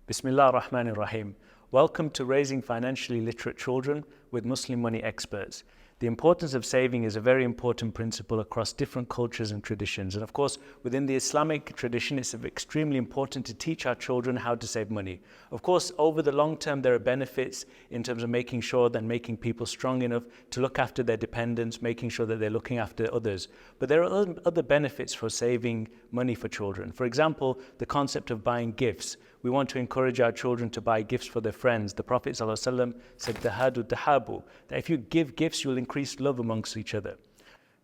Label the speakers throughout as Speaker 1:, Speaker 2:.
Speaker 1: Bismillah ar-Rahman ar-Rahim. Welcome to Raising Financially Literate Children with Muslim Money Experts. The importance of saving is a very important principle across different cultures and traditions. And of course, within the Islamic tradition, it's extremely important to teach our children how to save money. Of course, over the long term, there are benefits in terms of making sure that making people strong enough to look after their dependents, making sure that they're looking after others. But there are other benefits for saving money for children. For example, the concept of buying gifts. We want to encourage our children to buy gifts for their friends. The Prophet ﷺ said, "Tahadu tahabu," that if you give gifts, you'll increase love amongst each other.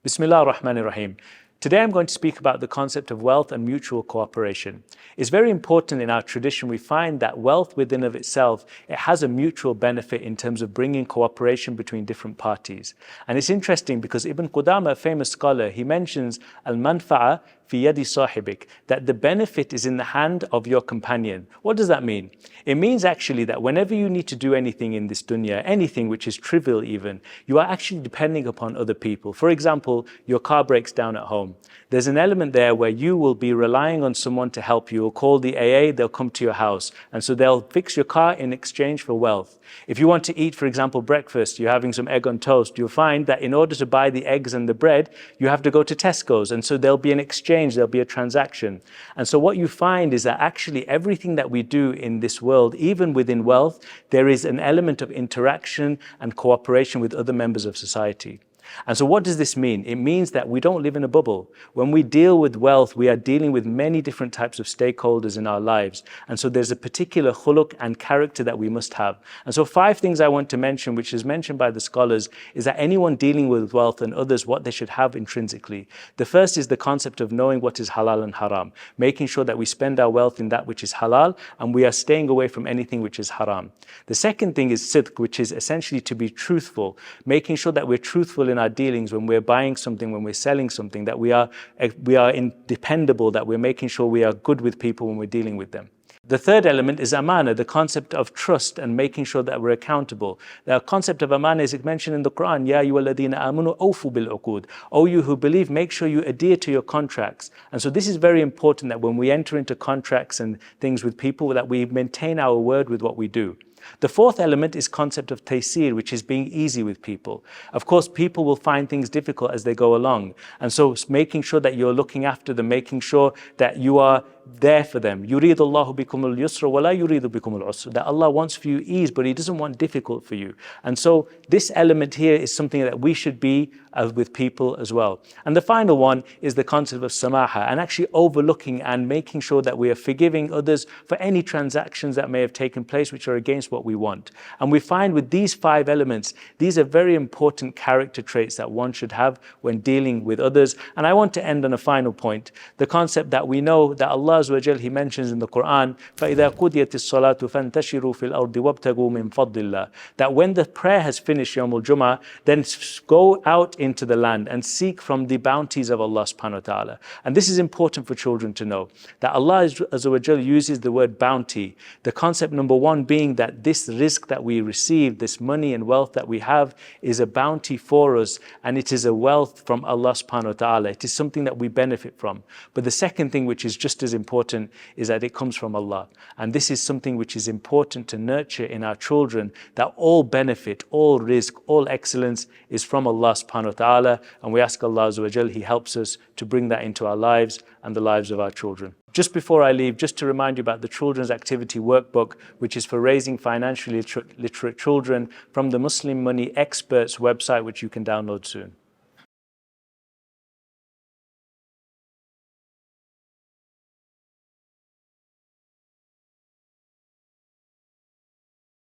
Speaker 1: Bismillah ar-Rahman ar-Rahim. Today I'm going to speak about the concept of wealth and mutual cooperation. It's very important in our tradition. We find that wealth within of itself, it has a mutual benefit in terms of bringing cooperation between different parties. And it's interesting because Ibn Qudama, a famous scholar, he mentions al-manfa'a fi yadi sahibik, that the benefit is in the hand of your companion. What does that mean? It means actually that whenever you need to do anything in this dunya, anything which is trivial even, you are actually depending upon other people. For example, your car breaks down at home. There's an element there where you will be relying on someone to help you, or call the AA, they'll come to your house. And so they'll fix your car in exchange for wealth. If you want to eat, for example, breakfast, you're having some egg on toast, you'll find that in order to buy the eggs and the bread, you have to go to Tesco's. And so there'll be an exchange, there'll be a transaction. And so what you find is that actually everything that we do in this world, even within wealth, there is an element of interaction and cooperation with other members of society. And so what does this mean? It means that we don't live in a bubble. When we deal with wealth, we are dealing with many different types of stakeholders in our lives. And so there's a particular khuluq and character that we must have. And so 5 things I want to mention, which is mentioned by the scholars, is that anyone dealing with wealth and others, what they should have intrinsically. The first is the concept of knowing what is halal and haram, making sure that we spend our wealth in that which is halal and we are staying away from anything which is haram. The second thing is sidq, which is essentially to be truthful, making sure that we're truthful in our dealings when we're buying something, when we're selling something, that we are dependable, that we're making sure we are good with people when we're dealing with them. The third element is amana, the concept of trust and making sure that we're accountable. The concept of amana is mentioned in the Quran, Ya ayyuhalladhina amanu awfu bil uqud. O you who believe, make sure you adhere to your contracts. And so this is very important, that when we enter into contracts and things with people, that we maintain our word with what we do. The fourth element is concept of taysir, which is being easy with people. Of course, people will find things difficult as they go along. And so making sure that you're looking after them, making sure that you are there for them. يُرِيدُ اللَّهُ بِكُمُ الْيُسْرَ وَلَا يُرِيدُ بِكُمُ الْعُسْرَ. That Allah wants for you ease, but He doesn't want difficult for you. And so this element here is something that we should be with people as well. And the final one is the concept of samaha, and actually overlooking and making sure that we are forgiving others for any transactions that may have taken place which are against what we want. And we find with these 5 elements, these are very important character traits that one should have when dealing with others. And I want to end on a final point, the concept that we know that Allah Azza wa Jal, He mentions in the Quran, فَإِذَا قُضِيَتِ الصَّلَاةُ فَانْتَشِرُوا فِي الْأَرْضِ وَابْتَغُوا مِنْ فَضْلِ اللَّهِ. That when the prayer has finished, Yawmul Jummah, then go out into the land and seek from the bounties of Allah subhanahu wa ta'ala. And this is important for children to know, that Allah Azza wa Jal uses the word bounty. The concept number 1 being that this rizq that we receive, this money and wealth that we have, is a bounty for us, and it is a wealth from Allah subhanahu wa ta'ala. It is something that we benefit from. But the second thing, which is just as important, is that it comes from Allah. And this is something which is important to nurture in our children, that all benefit, all rizq, all excellence is from Allah subhanahu wa ta'ala. And we ask Allah Azza wa Jal, He helps us to bring that into our lives and the lives of our children. Just before I leave, just to remind you about the Children's Activity Workbook, which is for raising financially literate children, from the Muslim Money Experts website, which you can download soon.